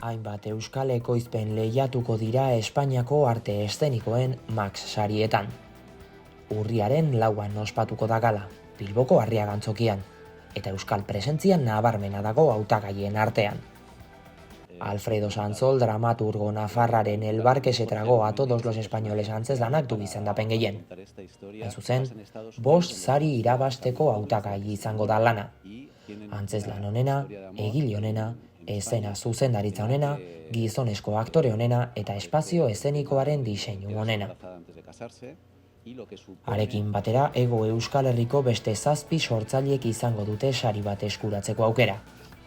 Hainbat euskal ekoizpen lehiatuko dira Espainiako arte eszenikoen Max sarietan. Urriaren 4an ospatuko da gala, Bilboko Arriaga antzokian, eta euskal presentzian nabarmena dago hautagaien artean. Alfredo Sanzol, dramaturgo nafarraren El barque se tragó a todos los españoles antzeslanak du izendapen gehien. Hain zuzen, 5 sari irabasteko hautagai izango da lana. Antzeslan onena, egile onena, eszena zuzendaritza onena, gizonezko aktore onena eta espazio eszenikoaren diseinu onena. Harekin batera, Hego Euskal Herriko beste 7 sortzaileek izango dute sari bat eskuratzeko aukera.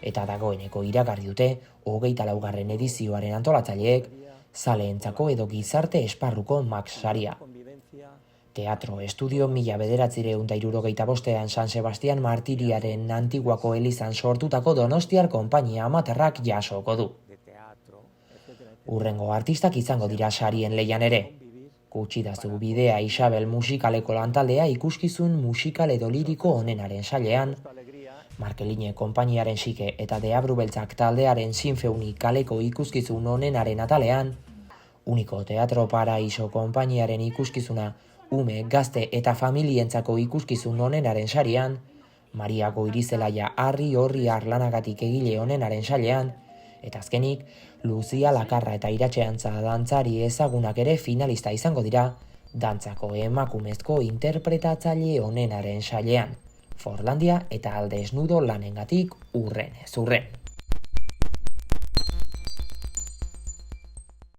Eta dagoeneko iragarri dute 24. edizioaren antolatzaileek zaleentzako edo gizarte esparruko Max saria. Teatro Estudio 1965ean San Sebastian Martiriaren Antiguako elizan sortutako donostiar konpainia amaterrak jasoko du. Hurrengo artistak izango dira sarien lehian ere. Kutsidazu bidea Isabel musikaleko lantaldea ikuskizun musikal edo liriko onenaren sailean, Markeline konpainiaren Sike eta Deabru Beltzak taldearen Sinfeuni kaleko ikuskizun onenaren atalean, Uniko Teatro Paraiso konpainiaren ikuskizuna ume, gazte eta familientzako ikuskizun onenaren sarian, Maria Goirizelaia Arri Horri Arlanagatik egile onenaren sailean, eta azkenik, Luzia Lakarra eta Iratxeantza dantzari ezagunak ere finalista izango dira, dantzako emakumezko interpretatzaile onenaren sailean, Forlandia eta Alde Esnudo lanengatik hurren ez hurren.